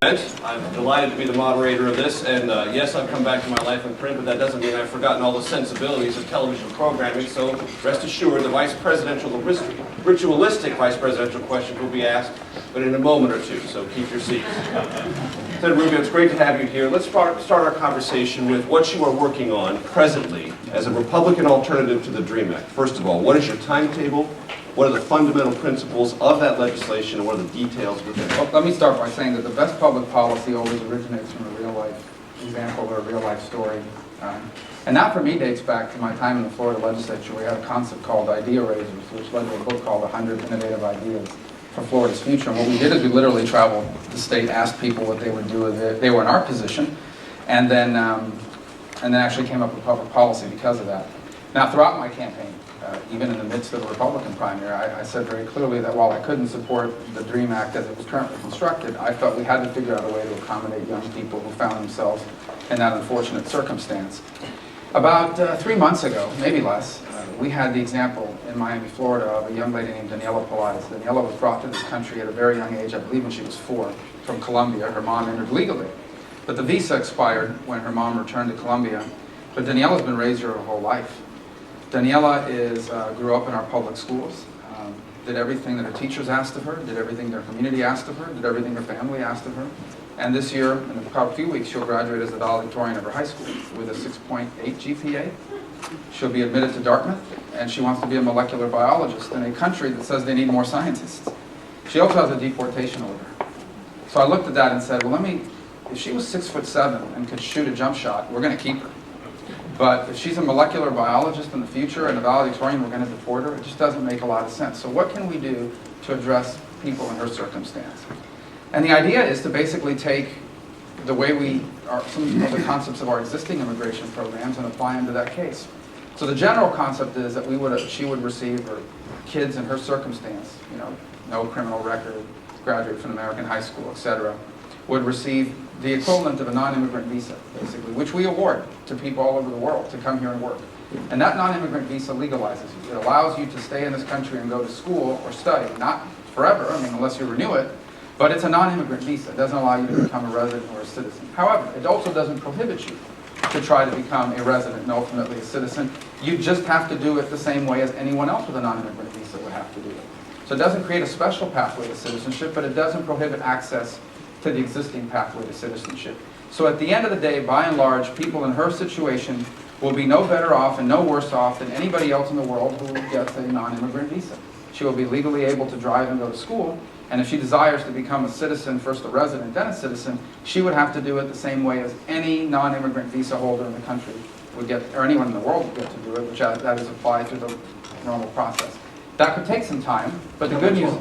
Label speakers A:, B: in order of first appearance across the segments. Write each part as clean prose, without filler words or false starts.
A: I'm delighted to be the moderator of this, and yes, I've come back to my life in print, but that doesn't mean I've forgotten all the sensibilities of television programming, so rest assured the ritualistic vice presidential questions will be asked, but in a moment or two, so keep your seats. Senator Rubio, it's great to have you here. Let's start our conversation with what you are working on presently as a Republican alternative to the DREAM Act. First of all, what is your timetable? What are the fundamental principles of that legislation, and what are the details within it?
B: Well, let me start by saying that the best public policy always originates from a real-life example or a real-life story. And that, for me, dates back to my time in the Florida legislature. We had a concept called Idea Raisers, which led to a book called 100 Innovative Ideas for Florida's Future. And what we did is we literally traveled the state, asked people what they would do if they were in our position, and then actually came up with public policy because of that. Now, throughout my campaign, even in the midst of a Republican primary, I said very clearly that while I couldn't support the DREAM Act as it was currently constructed, I felt we had to figure out a way to accommodate young people who found themselves in that unfortunate circumstance. About 3 months ago, maybe less, we had the example in Miami, Florida, of a young lady named Daniela Pelaez. Daniela was brought to this country at a very young age, I believe when she was 4, from Colombia. Her mom entered legally, but the visa expired when her mom returned to Colombia. But Daniela's been raised here her whole life. Daniela grew up in our public schools, did everything that her teachers asked of her, did everything their community asked of her, did everything her family asked of her. And this year, in a few weeks, she'll graduate as the valedictorian of her high school with a 6.8 GPA. She'll be admitted to Dartmouth, and she wants to be a molecular biologist in a country that says they need more scientists. She also has a deportation order. So I looked at that and said, well, if she was 6'7" and could shoot a jump shot, we're going to keep her. But if she's a molecular biologist in the future and a valedictorian, we're going to deport her. It just doesn't make a lot of sense. So what can we do to address people in her circumstance? And the idea is to basically take the way some of the concepts of our existing immigration programs and apply them to that case. So the general concept is that she would receive, or kids in her circumstance, no criminal record, graduate from American high school, etc., would receive the equivalent of a non-immigrant visa, basically, which we award to people all over the world to come here and work. And that non-immigrant visa legalizes you. It allows you to stay in this country and go to school or study, not forever, unless you renew it, but it's a non-immigrant visa. It doesn't allow you to become a resident or a citizen. However, it also doesn't prohibit you to try to become a resident and ultimately a citizen. You just have to do it the same way as anyone else with a non-immigrant visa would have to do it. So it doesn't create a special pathway to citizenship, but it doesn't prohibit access to the existing pathway to citizenship. So at the end of the day, by and large, people in her situation will be no better off and no worse off than anybody else in the world who gets a non-immigrant visa. She will be legally able to drive and go to school, and if she desires to become a citizen, first a resident, then a citizen, she would have to do it the same way as any non-immigrant visa holder in the country would get, or anyone in the world would get to do it, which that is applied through the normal process. That could take some time, but the good news,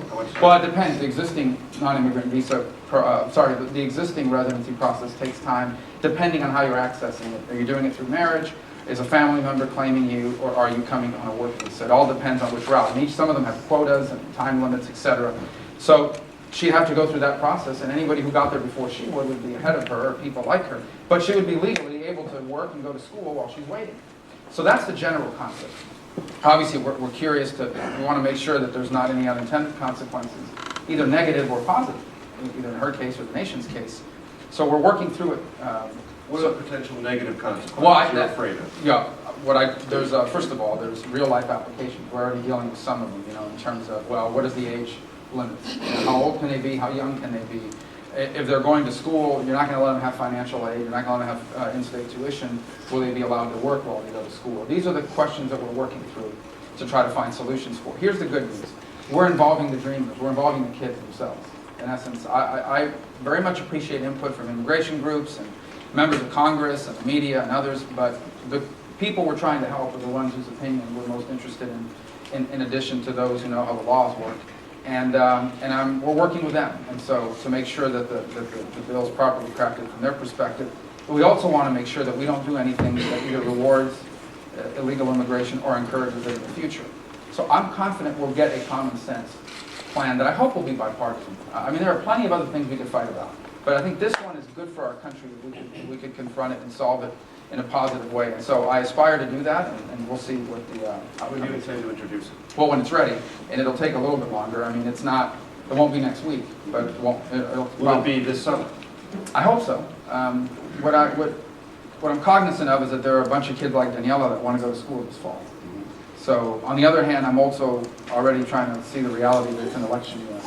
B: well, it depends. The existing non-immigrant visa, the existing residency process takes time, depending on how you're accessing it. Are you doing it through marriage? Is a family member claiming you, or are you coming on a work visa? It all depends on which route. And some of them have quotas and time limits, etc. So she'd have to go through that process, and anybody who got there before she would be ahead of her, or people like her. But she would be legally able to work and go to school while she's waiting. So that's the general concept. Obviously, we're curious we want to make sure that there's not any unintended consequences, either negative or positive, either in her case or the nation's case. So we're working through it.
A: What are the potential negative consequences you're afraid of?
B: Yeah, first of all, there's real life applications. We're already dealing with some of them, in terms of, what is the age limit? How old can they be? How young can they be? If they're going to school, you're not going to let them have financial aid. You're not going to let them have in-state tuition. Will they be allowed to work while they go to school? These are the questions that we're working through to try to find solutions for. Here's the good news. We're involving the dreamers. We're involving the kids themselves. In essence, I very much appreciate input from immigration groups and members of Congress and the media and others, but the people we're trying to help are the ones whose opinion we're most interested in addition to those who know how the laws work. And we're working with them, and so to make sure that the bill is properly crafted from their perspective. But we also want to make sure that we don't do anything that either rewards illegal immigration or encourages it in the future. So I'm confident we'll get a common sense plan that I hope will be bipartisan. There are plenty of other things we could fight about, but I think this one is good for our country. We could confront it and solve it in a positive way. And so I aspire to do that, and we'll see what the
A: When do you intend to introduce it?
B: Well, when it's ready, and it'll take a little bit longer. It won't be next week, but it won't.
A: Will it be this summer?
B: I hope so. What I'm cognizant of is that there are a bunch of kids like Daniela that want to go to school this fall. So on the other hand, I'm also already trying to see the reality that it's an election year.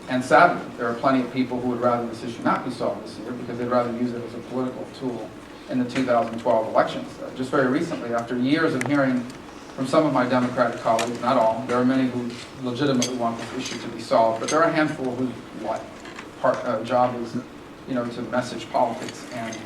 B: And sadly, there are plenty of people who would rather this issue not be solved this year because they'd rather use it as a political tool in the 2012 elections. Just very recently, after years of hearing from some of my Democratic colleagues, not all, there are many who legitimately want this issue to be solved, but there are a handful whose job is, to message politics. And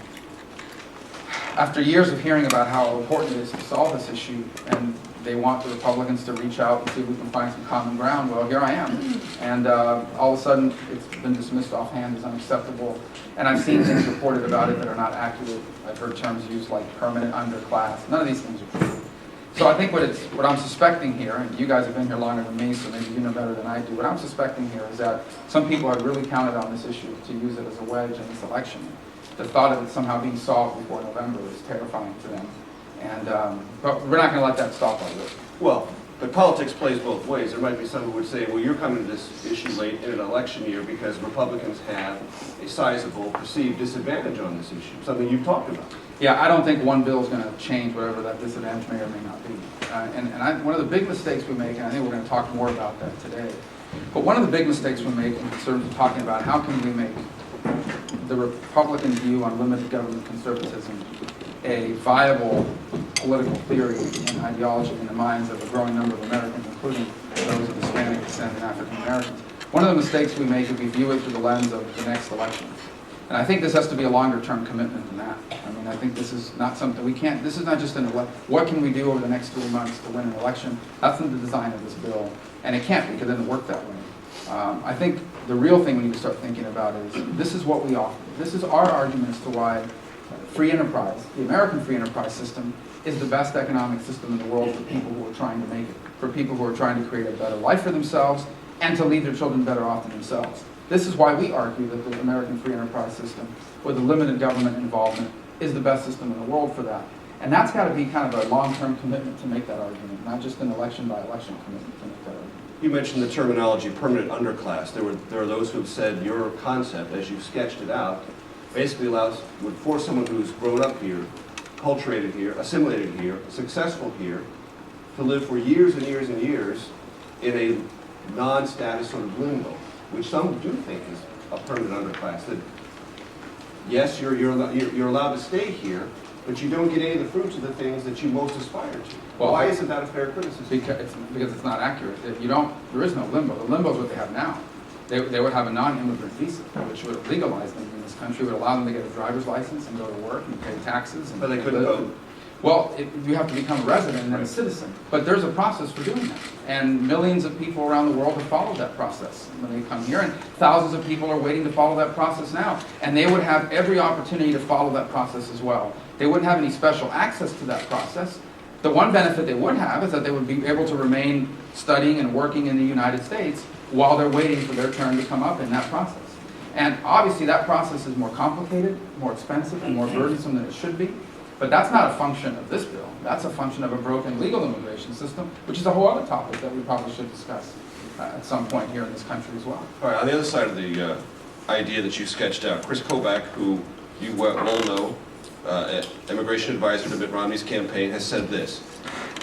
B: after years of hearing about how important it is to solve this issue, and they want the Republicans to reach out and see if we can find some common ground, well, here I am. And all of a sudden, it's been dismissed offhand as unacceptable. And I've seen things reported about it that are not accurate. I've heard terms used like permanent underclass. None of these things are true. So I think what I'm suspecting here, and you guys have been here longer than me, so maybe you know better than I do, what I'm suspecting here is that some people have really counted on this issue to use it as a wedge in this election. The thought of it somehow being solved before November is terrifying to them. And, but we're not going to let that stop all this.
A: Well, but politics plays both ways. There might be some who would say, well, you're coming to this issue late in an election year because Republicans have a sizable perceived disadvantage on this issue, something you've talked about.
B: Yeah, I don't think one bill is going to change whatever that disadvantage may or may not be. One of the big mistakes we make, and I think we're going to talk more about that today, but one of the big mistakes we make in terms of talking about how can we make the Republican view on limited government conservatism a viable political theory and ideology in the minds of a growing number of Americans, including those of Hispanic descent and African Americans. One of the mistakes we make is we view it through the lens of the next election. And I think this has to be a longer-term commitment than that. I mean, I think this is not something we can't, this is not just an election. What can we do over the next 3 months to win an election? That's not the design of this bill. And it can't because it doesn't work that way. I think the real thing we need to start thinking about is this is what we offer. This is our argument as to why free enterprise, the American free enterprise system, is the best economic system in the world for people who are trying to make it, for people who are trying to create a better life for themselves and to leave their children better off than themselves. This is why we argue that the American free enterprise system, with the limited government involvement, is the best system in the world for that. And that's got to be kind of a long-term commitment to make that argument, not just an election-by-election commitment to make that argument.
A: You mentioned the terminology permanent underclass. There are those who have said your concept, as you've sketched it out, basically would force someone who's grown up here, culturated here, assimilated here, successful here, to live for years and years and years in a non-status sort of limbo, which some do think is a permanent underclass. That yes, you're allowed to stay here, but you don't get any of the fruits of the things that you most aspire to.
B: Well,
A: why isn't that a fair criticism?
B: Because it's not accurate. If you don't, there is no limbo. The limbo is what they have now. They would have a non-immigrant visa, which would legalize them in this country, would allow them to get a driver's license and go to work and pay taxes.
A: But they couldn't vote.
B: Well, you have to become a resident and then a citizen. But there's a process for doing that. And millions of people around the world have followed that process when they come here. And thousands of people are waiting to follow that process now. And they would have every opportunity to follow that process as well. They wouldn't have any special access to that process. The one benefit they would have is that they would be able to remain studying and working in the United States while they're waiting for their turn to come up in that process. And obviously that process is more complicated, more expensive, and more burdensome than it should be. But that's not a function of this bill. That's a function of a broken legal immigration system, which is a whole other topic that we probably should discuss at some point here in this country as well.
A: All right, on the other side of the idea that you sketched out, Chris Kobach, who you well know, immigration advisor to Mitt Romney's campaign, has said this: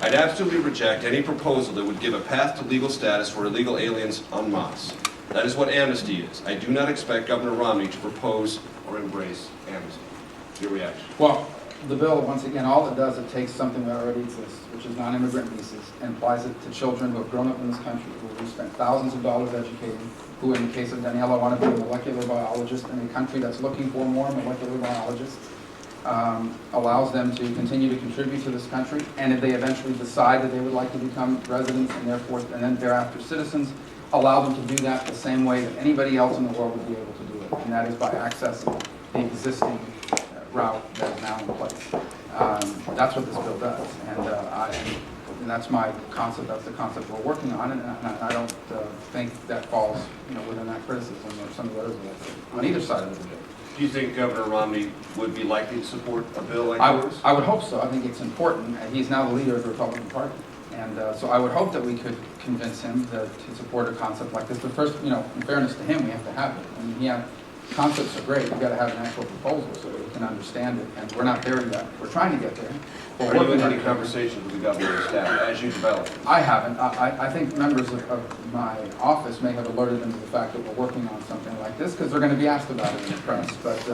A: I'd absolutely reject any proposal that would give a path to legal status for illegal aliens en masse. That is what amnesty is. I do not expect Governor Romney to propose or embrace amnesty. Your reaction?
B: Well, the bill, once again, all it does, it takes something that already exists, which is non-immigrant visas, and applies it to children who have grown up in this country, who have spent thousands of dollars educating, who, in the case of Daniela, want to be a molecular biologist in a country that's looking for more molecular biologists. Allows them to continue to contribute to this country, and if they eventually decide that they would like to become residents and therefore, and then thereafter citizens, allow them to do that the same way that anybody else in the world would be able to do it, and that is by accessing the existing route that is now in place. That's what this bill does, and that's my concept. That's the concept we're working on, and I don't think that falls, within that criticism or some of the others on either side of the debate.
A: Do you think Governor Romney would be likely to support a bill like yours?
B: I would hope so. I think it's important. He's now the leader of the Republican Party. And so I would hope that we could convince him to support a concept like this. But first, in fairness to him, we have to have it. I mean, concepts are great. You've got to have an actual proposal so that we can understand it, and we're not there yet. We're trying to get there.
A: Are you in any conversations with the government staff as you develop it?
B: I haven't. I think members of my office may have alerted them to the fact that we're working on something like this, because they're going to be asked about it in the press. But,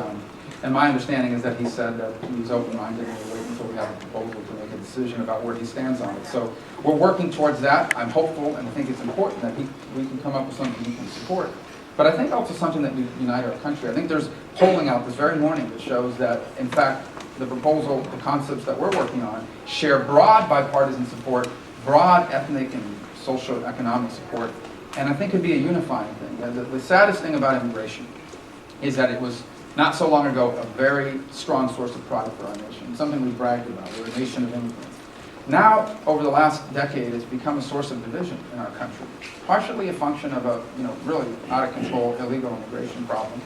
B: and my understanding is that he said that he's open-minded and we'll wait until we have a proposal to make a decision about where he stands on it. So we're working towards that. I'm hopeful, and I think it's important that we can come up with something we can support. But I think also something that would unite our country. I think there's polling out this very morning that shows that, in fact, the proposal, the concepts that we're working on, share broad bipartisan support, broad ethnic and social economic support, and I think could be a unifying thing. The saddest thing about immigration is that it was not so long ago a very strong source of pride for our nation, something we bragged about. We're a nation of immigrants. Now, over the last decade, it's become a source of division in our country, partially a function of a really out of control illegal immigration problem,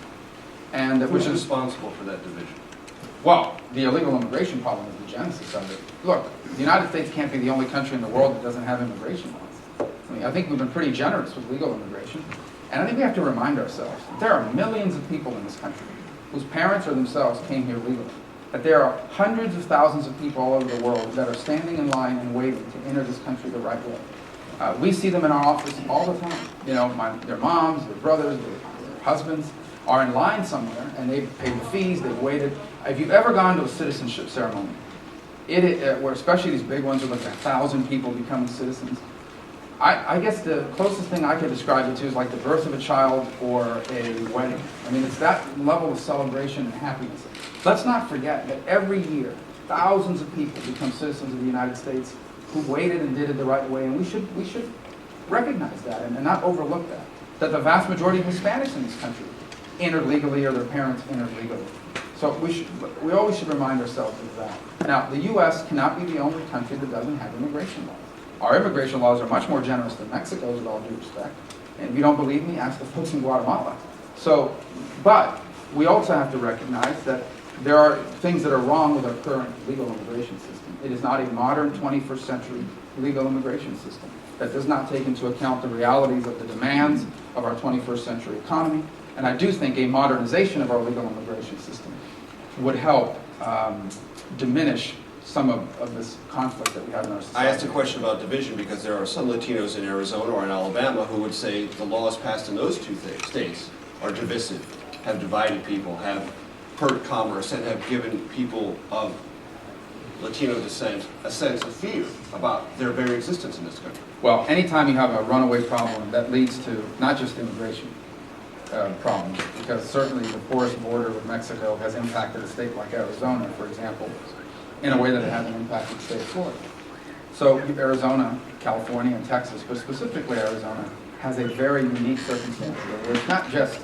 B: and
A: Who's responsible for that division?
B: Well, the illegal immigration problem is the genesis of it. Look, the United States can't be the only country in the world that doesn't have immigration laws. I mean, I think we've been pretty generous with legal immigration, and I think we have to remind ourselves that there are millions of people in this country whose parents or themselves came here legally. That there are hundreds of thousands of people all over the world that are standing in line and waiting to enter this country the right way. We see them in our office all the time. Their moms, their brothers, their husbands are in line somewhere, and they've paid the fees, they've waited. If you've ever gone to a citizenship ceremony, where especially these big ones are like 1,000 people becoming citizens, I guess the closest thing I could describe it to is like the birth of a child or a wedding. I mean, it's that level of celebration and happiness. Let's not forget that every year, thousands of people become citizens of the United States who waited and did it the right way, and we should recognize that and not overlook that. That the vast majority of Hispanics in this country entered legally or their parents entered legally. So we always should remind ourselves of that. Now, the U.S. cannot be the only country that doesn't have immigration laws. Our immigration laws are much more generous than Mexico's, with all due respect. And if you don't believe me, ask the folks in Guatemala. But we also have to recognize that there are things that are wrong with our current legal immigration system. It is not a modern 21st century legal immigration system that does not take into account the realities of the demands of our 21st century economy. And I do think a modernization of our legal immigration system would help diminish some of this conflict that we have in our society.
A: I asked a question about division because there are some Latinos in Arizona or in Alabama who would say the laws passed in those two states are divisive, have divided people, have hurt commerce, and have given people of Latino descent a sense of fear about their very existence in this country.
B: Well, anytime you have a runaway problem, that leads to not just immigration problems, because certainly the porous border with Mexico has impacted a state like Arizona, for example, in a way that it hasn't impacted the state of Florida. So Arizona, California, and Texas, but specifically Arizona, has a very unique circumstance where it's not just,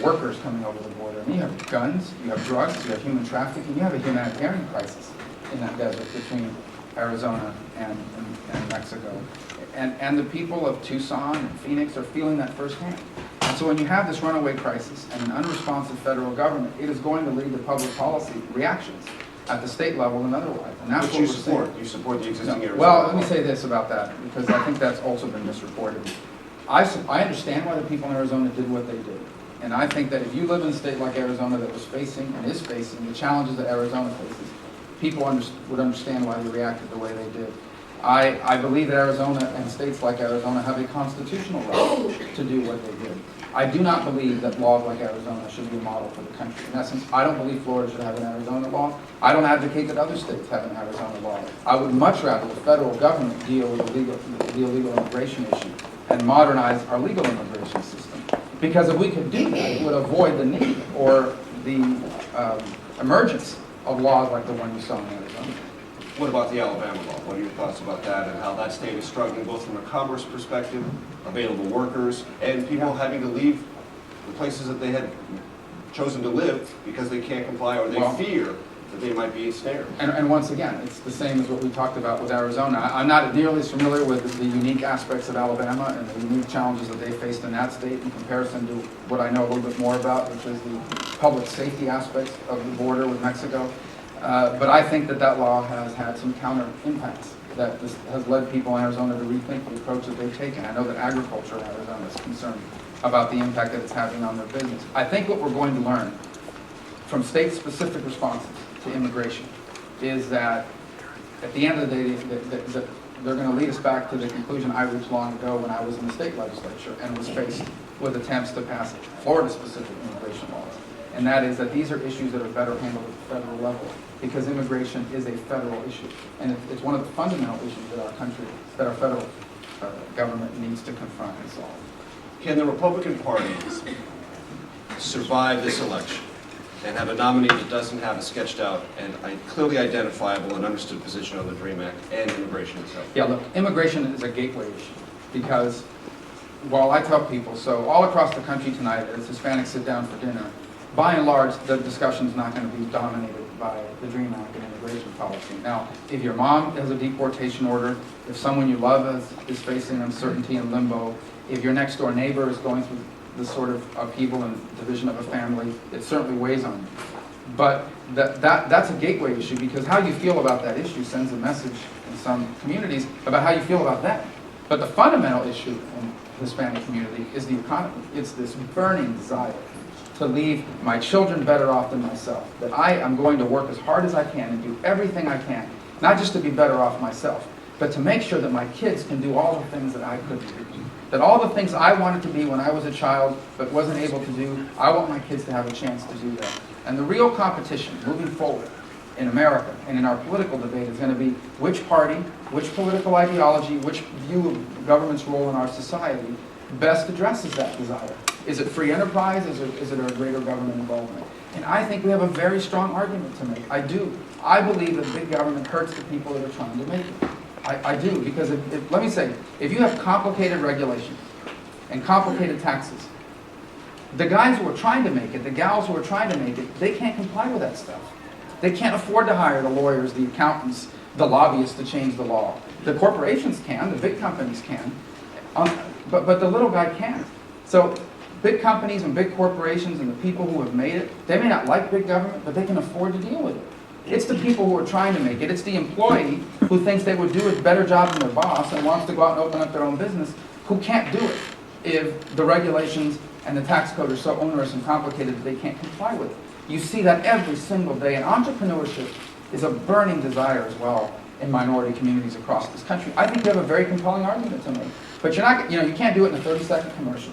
B: workers coming over the border. I mean, you have guns, you have drugs, you have human trafficking, you have a humanitarian crisis in that desert between Arizona and Mexico. And the people of Tucson and Phoenix are feeling that firsthand. And so when you have this runaway crisis and an unresponsive federal government, it is going to lead to public policy reactions at the state level and otherwise. And that's
A: Which
B: what
A: you
B: we're
A: support.
B: seeing.
A: You support the existing Arizona
B: Well,
A: law.
B: let me say this about that, because I think that's also been misreported. I understand why the people in Arizona did what they did. And I think that if you live in a state like Arizona that was facing and is facing the challenges that Arizona faces, people would understand why they reacted the way they did. I believe that Arizona and states like Arizona have a constitutional right to do what they did. I do not believe that laws like Arizona should be a model for the country. In essence, I don't believe Florida should have an Arizona law. I don't advocate that other states have an Arizona law. I would much rather the federal government deal with the illegal immigration issue and modernize our legal immigration system. Because if we could do that, it would avoid the need or the emergence of laws like the one you saw in Arizona.
A: What about the Alabama law? What are your thoughts about that and how that state is struggling both from a commerce perspective, available workers, and people having to leave the places that they had chosen to live because they can't comply or they fear that they might be ensnared?
B: And once again, it's the same as what we talked about with Arizona. I'm not nearly as familiar with the unique aspects of Alabama and the unique challenges that they faced in that state in comparison to what I know a little bit more about, which is the public safety aspects of the border with Mexico. But I think that law has had some counter impacts that has led people in Arizona to rethink the approach that they've taken. I know that agriculture in Arizona is concerned about the impact that it's having on their business. I think what we're going to learn from state-specific responses to immigration is that at the end of the day, they're going to lead us back to the conclusion I reached long ago when I was in the state legislature and was faced with attempts to pass Florida-specific immigration laws. And that is that these are issues that are better handled at the federal level because immigration is a federal issue. And it's one of the fundamental issues that our country, that our federal government needs to confront and solve.
A: Can the Republican Party survive this election and have a nominee that doesn't have a sketched out and clearly identifiable and understood position on the DREAM Act and immigration itself?
B: Yeah, look, immigration is a gateway issue because while I tell people, so all across the country tonight as Hispanics sit down for dinner, by and large, the discussion is not going to be dominated by the DREAM Act and immigration policy. Now, if your mom has a deportation order, if someone you love is facing uncertainty and limbo, if your next door neighbor is going through this sort of upheaval and division of a family, it certainly weighs on you. But that's a gateway issue because how you feel about that issue sends a message in some communities about how you feel about that. But the fundamental issue in the Hispanic community is the economy. It's this burning desire to leave my children better off than myself, that I am going to work as hard as I can and do everything I can, not just to be better off myself, but to make sure that my kids can do all the things that I couldn't do. That all the things I wanted to be when I was a child but wasn't able to do, I want my kids to have a chance to do that. And the real competition moving forward in America and in our political debate is going to be which party, which political ideology, which view of government's role in our society best addresses that desire. Is it free enterprise? Is it a greater government involvement? And I think we have a very strong argument to make. I do. I believe that big government hurts the people that are trying to make it. I do, because let me say, if you have complicated regulations and complicated taxes, the guys who are trying to make it, the gals who are trying to make it, they can't comply with that stuff. They can't afford to hire the lawyers, the accountants, the lobbyists to change the law. The corporations can, the big companies can, but the little guy can't. So big companies and big corporations and the people who have made it, they may not like big government, but they can afford to deal with it. It's the people who are trying to make it. It's the employee who thinks they would do a better job than their boss and wants to go out and open up their own business who can't do it if the regulations and the tax code are so onerous and complicated that they can't comply with it. You see that every single day, and entrepreneurship is a burning desire as well in minority communities across this country. I think you have a very compelling argument to make, but you can't do it in a 30-second commercial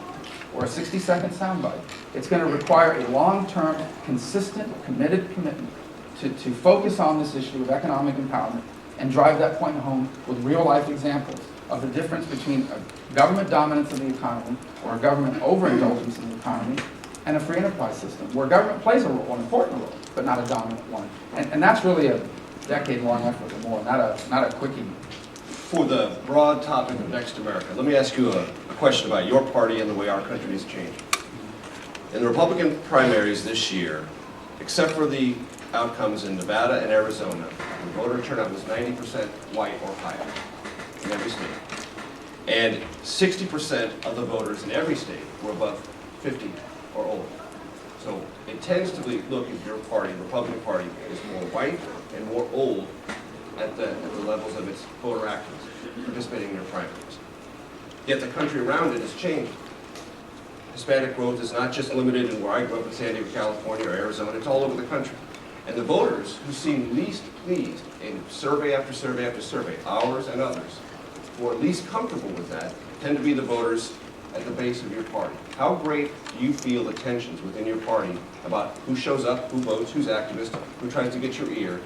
B: or a 60-second soundbite. It's going to require a long-term, consistent, committed commitment to focus on this issue of economic empowerment and drive that point home with real-life examples of the difference between a government dominance of the economy or a government overindulgence in the economy and a free enterprise system where government plays a role, an important role, but not a dominant one. And that's really a decade-long effort or more, not a quickie.
A: For the broad topic of Next America, let me ask you a question about your party and the way our country has changed. In the Republican primaries this year, except for the outcomes in Nevada and Arizona, the voter turnout was 90% white or higher in every state. And 60% of the voters in every state were above 50 or older. So it tends to be, look, if your party, the Republican Party, is more white and more old at the levels of its voter activists participating in their primaries. Yet the country around it has changed. Hispanic growth is not just limited in where I grew up in San Diego, California, or Arizona, it's all over the country. And the voters who seem least pleased in survey after survey after survey, ours and others, who are least comfortable with that, tend to be the voters at the base of your party. How great do you feel the tensions within your party about who shows up, who votes, who's activist, who tries to get your ear,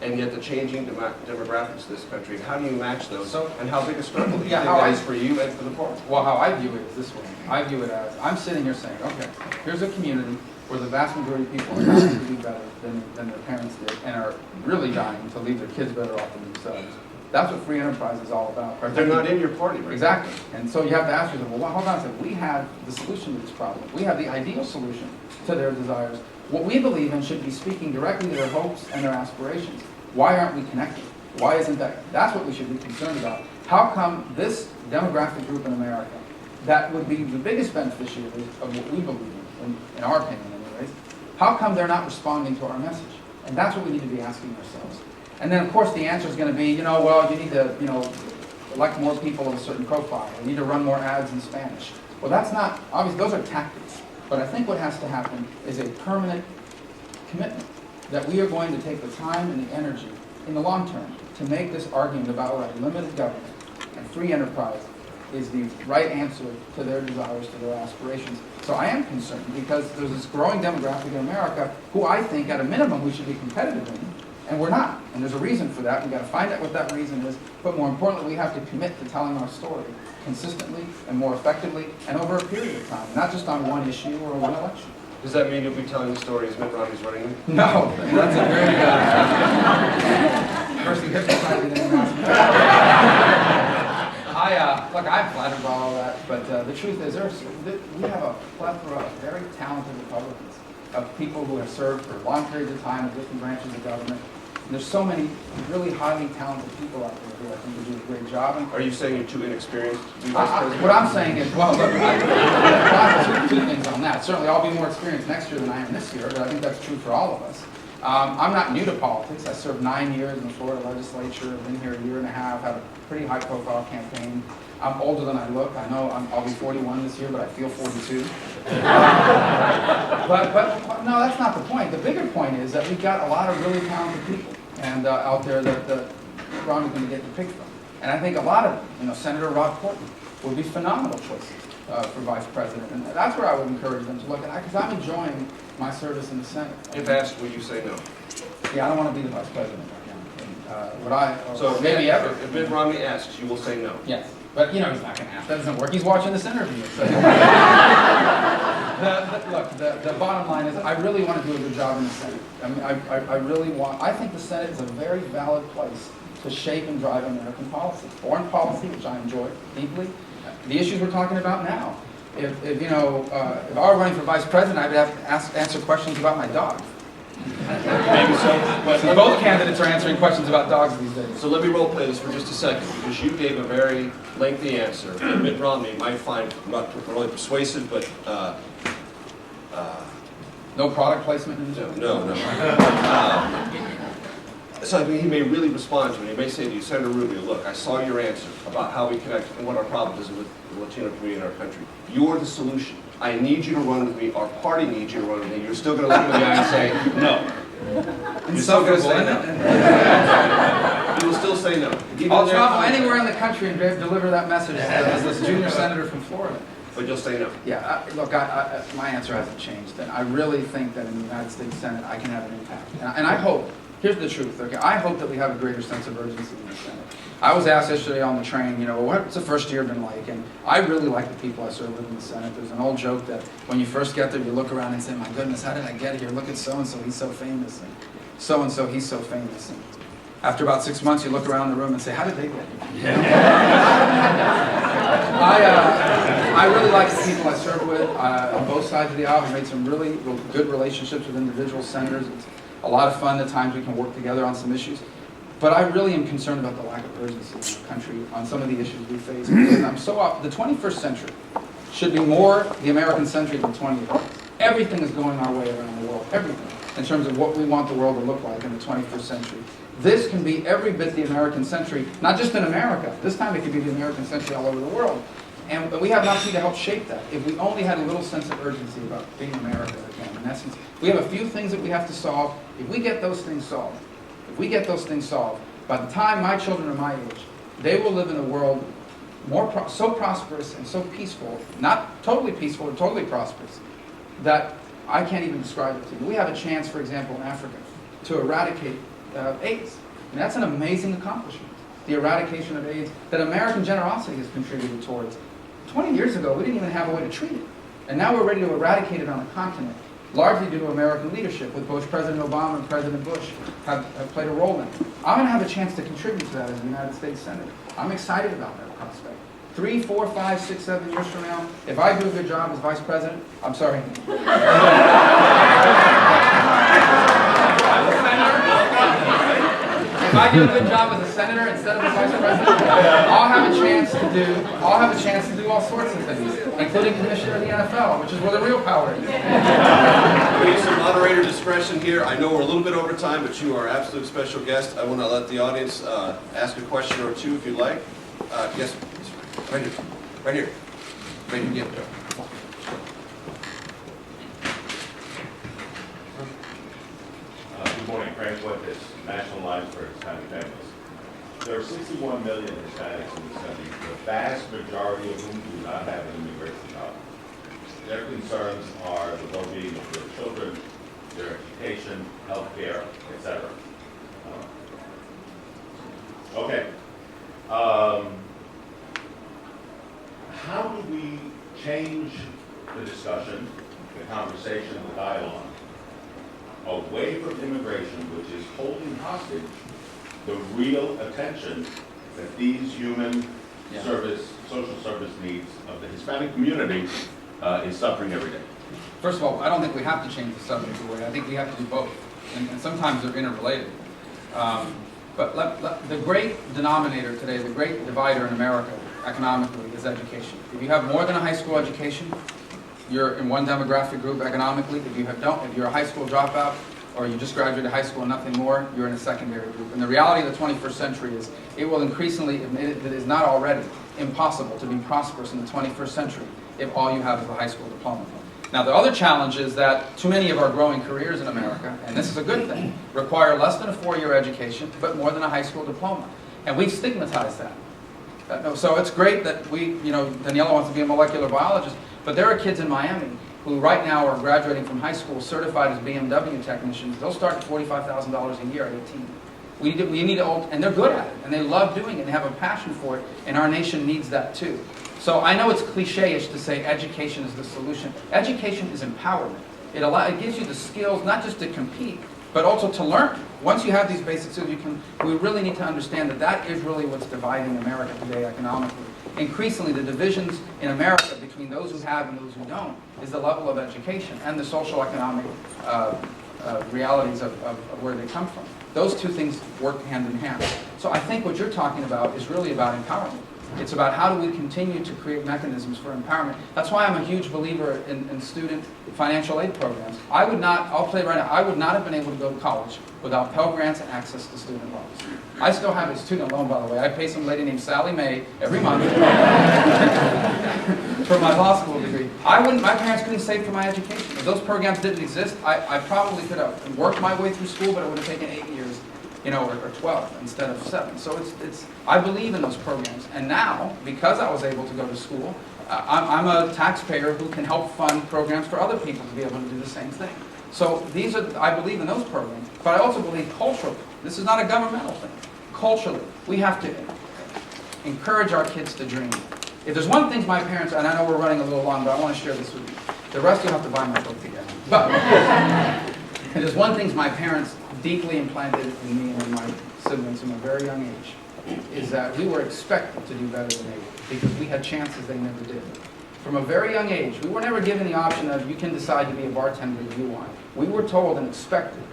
A: and yet the changing demographics of this country, how do you match those, and how big a struggle do you think that is for you and for the party?
B: Well, how I view it is this way. I view it as, I'm sitting here saying, okay, here's a community where the vast majority of people are trying to do better than their parents did and are really dying to leave their kids better off than themselves. That's what free enterprise is all about.
A: They're not in your party, right?
B: Exactly. And so you have to ask yourself, well, hold on a second. We have the solution to this problem. We have the ideal solution to their desires. What we believe in should be speaking directly to their hopes and their aspirations. Why aren't we connected? Why isn't that? That's what we should be concerned about. How come this demographic group in America, that would be the biggest beneficiary of what we believe in our opinion anyways, how come they're not responding to our message? And that's what we need to be asking ourselves. And then, of course, the answer is going to be, well, you need to, elect more people of a certain profile. You need to run more ads in Spanish. Well, that's not, obviously, those are tactics. But I think what has to happen is a permanent commitment that we are going to take the time and the energy in the long term to make this argument about whether limited government and free enterprise is the right answer to their desires, to their aspirations. So I am concerned because there's this growing demographic in America who I think at a minimum we should be competitive in, and we're not. And there's a reason for that. We've got to find out what that reason is, but more importantly, we have to commit to telling our story consistently and more effectively and over a period of time, not just on one issue or one election.
A: Does that mean you'll be telling the story as Mitt Romney's running?
B: No, that's a very good. First, he hypnotized me, then he asked me. Look, I'm flattered by all that, but the truth is, we have a plethora of very talented Republicans, of people who have served for long periods of time in different branches of government. And there's so many really highly talented people out there who I think will do a great job. And
A: are you saying you're too inexperienced to be vice president?
B: What I'm saying is, well, look, two things on that. Certainly, I'll be more experienced next year than I am this year, but I think that's true for all of us. I'm not new to politics. I served 9 years in the Florida legislature. I've been here a year and a half, had a pretty high-profile campaign. I'm older than I look. I know I'll be 41 this year, but I feel 42. But no, that's not the point. The bigger point is that we've got a lot of really talented people and out there that Romney's going to get to pick from. And I think a lot of them, Senator Rob Portman would be phenomenal choices for vice president. And that's where I would encourage them to look at, because I'm enjoying my service in the Senate.
A: If asked, will you say no?
B: Yeah, I don't want to be the vice president right now.
A: So
B: maybe ever.
A: If Mitt Romney asks, you will say no?
B: Yes. But, he's not going to ask. That doesn't work. He's watching this interview. So. The bottom line is I really want to do a good job in the Senate. I mean, I think the Senate is a very valid place to shape and drive American policy. Foreign policy, which I enjoy deeply. The issues we're talking about now. If I were running for vice president, I would have to answer questions about my dog.
A: Maybe so. But
B: both candidates are answering questions about dogs these days.
A: So let me role play this for just a second, because you gave a very lengthy answer that Mitt Romney might find not really persuasive, but
B: no product placement in the
A: no. So I mean, he may really respond to it. He may say to you, Senator Rubio, look, I saw your answer about how we connect and what our problem is with the Latino community in our country. You're the solution. I need you to run with me. Our party needs you to run with me. You're still going to look him in the eye and say, no. You're still going to say no. You will still say no.
B: I'll travel anywhere in the country and deliver that message as this junior senator from Florida.
A: But you'll say no.
B: Yeah, look, my answer hasn't changed. And I really think that in the United States Senate, I can have an impact. And I hope, here's the truth, okay? I hope that we have a greater sense of urgency in the Senate. I was asked yesterday on the train, what's the first year been like? And I really like the people I serve with in the Senate. There's an old joke that when you first get there, you look around and say, my goodness, how did I get here? Look at so-and-so, he's so famous. And so-and-so, he's so famous. And after about 6 months, you look around the room and say, how did they get here? I really like the people I serve with on both sides of the aisle. We've made some really good relationships with individual senators. It's a lot of fun. At times we can work together on some issues. But I really am concerned about the lack of urgency in our country on some of the issues we face. Because the 21st century should be more the American century than 20th. Everything is going our way around the world. Everything. In terms of what we want the world to look like in the 21st century. This can be every bit the American century, not just in America. This time it could be the American century all over the world. And we have nothing to help shape that. If we only had a little sense of urgency about being America again. In essence, we have a few things that we have to solve. If we get those things solved, by the time my children are my age, they will live in a world so prosperous and so peaceful, not totally peaceful or totally prosperous, that I can't even describe it to you. We have a chance, for example, in Africa, to eradicate AIDS. And that's an amazing accomplishment, the eradication of AIDS that American generosity has contributed towards. 20 years ago, we didn't even have a way to treat it. And now we're ready to eradicate it on the continent, largely due to American leadership, with both President Obama and President Bush have played a role in it. I'm going to have a chance to contribute to that as the United States Senator. I'm excited about that prospect. 3, 4, 5, 6, 7 years from now, if I do a good job as Vice President, I'm sorry. If I do a good job as a senator instead of a vice president, I'll have a chance to do all sorts of things, including commissioner of the NFL, which is where the real power is.
A: We need some moderator discretion here. I know we're a little bit over time, but you are an absolute special guest. I want to let the audience ask a question or two if you like. Yes, right here.
B: Ready to get there.
C: Good morning, Frank Fuentes, National Alliance for Hispanic Families. There are 61 million Hispanics in this country, the vast majority of whom do not have an immigration job. Their concerns are the well-being of their children, their education, health care, etc. Okay. How do we change the discussion, the conversation, the dialogue, away from immigration, which is holding hostage the real attention that these human service, social service needs of the Hispanic community is suffering every day?
B: First of all, I don't think we have to change the subject away. I think we have to do both, and sometimes they're interrelated. But the great denominator today, the great divider in America economically is education. If you have more than a high school education, you're in one demographic group economically. If you're a high school dropout, or you just graduated high school and nothing more, you're in a secondary group. And the reality of the 21st century is it will increasingly, it is not already, impossible to be prosperous in the 21st century if all you have is a high school diploma. Now, the other challenge is that too many of our growing careers in America, and this is a good thing, require less than a 4-year education, but more than a high school diploma. And we've stigmatized that. So it's great that Daniela wants to be a molecular biologist, but there are kids in Miami who right now are graduating from high school certified as BMW technicians. They'll start at $45,000 a year at 18. We need and they're good at it, and they love doing it, and they have a passion for it, and our nation needs that too. So I know it's cliche-ish to say education is the solution. Education is empowerment. It gives you the skills not just to compete, but also to learn. Once you have these basic skills, we really need to understand that that is really what's dividing America today economically. Increasingly, the divisions in America between those who have and those who don't is the level of education and the social economic realities of where they come from. Those two things work hand in hand. So I think what you're talking about is really about empowerment. It's about how do we continue to create mechanisms for empowerment. That's why I'm a huge believer in student financial aid programs. I'll play right now, I would not have been able to go to college without Pell Grants and access to student loans. I still have a student loan, by the way. I pay some lady named Sally Mae every month for my law school degree. My parents couldn't save for my education. If those programs didn't exist, I probably could have worked my way through school, but it would have taken 8 years. Or 12 instead of 7. So I believe in those programs. And now, because I was able to go to school, I'm a taxpayer who can help fund programs for other people to be able to do the same thing. So I believe in those programs. But I also believe culturally, this is not a governmental thing. Culturally, we have to encourage our kids to dream. If there's one thing my parents, and I know we're running a little long, but I want to share this with you. The rest you'll have to buy my book again. But there's one thing my parents deeply implanted in me and in my siblings from a very young age, is that we were expected to do better than they did because we had chances they never did. From a very young age, we were never given the option of you can decide to be a bartender if you want. We were told and expected.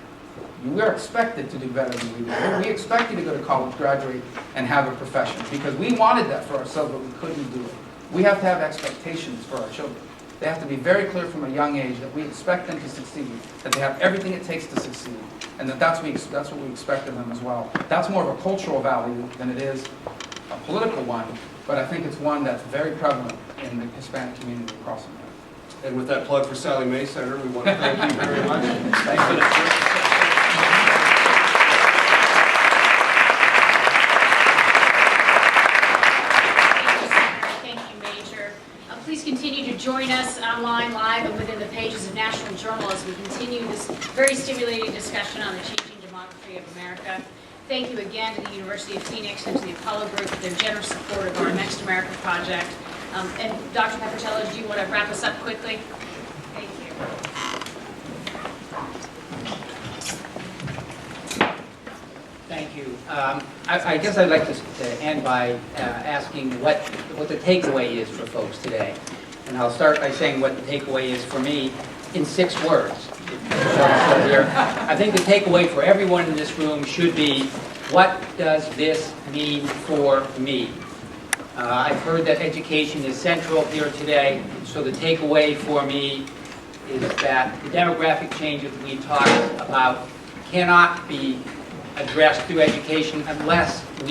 B: We were expected to do better than we did. We expected to go to college, graduate, and have a profession because we wanted that for ourselves, but we couldn't do it. We have to have expectations for our children. They have to be very clear from a young age that we expect them to succeed, that they have everything it takes to succeed, and that's what we expect of them as well. That's more of a cultural value than it is a political one, but I think it's one that's very prevalent in the Hispanic community across America.
A: And with that plug for Sally Mae, Senator, we want to thank you very much. Thanks for the
D: Please continue to join us online, live, and within the pages of National Journal as we continue this very stimulating discussion on the changing demography of America. Thank you again to the University of Phoenix and to the Apollo Group for their generous support of our Next America project. And Dr. Peppertello, do you want to wrap us up quickly? Thank you.
E: Thank you. I guess I'd like to end by asking what the takeaway is for folks today. And I'll start by saying what the takeaway is for me in 6 words. I think the takeaway for everyone in this room should be, what does this mean for me? I've heard that education is central here today, so the takeaway for me is that the demographic changes we talked about cannot be addressed through education unless we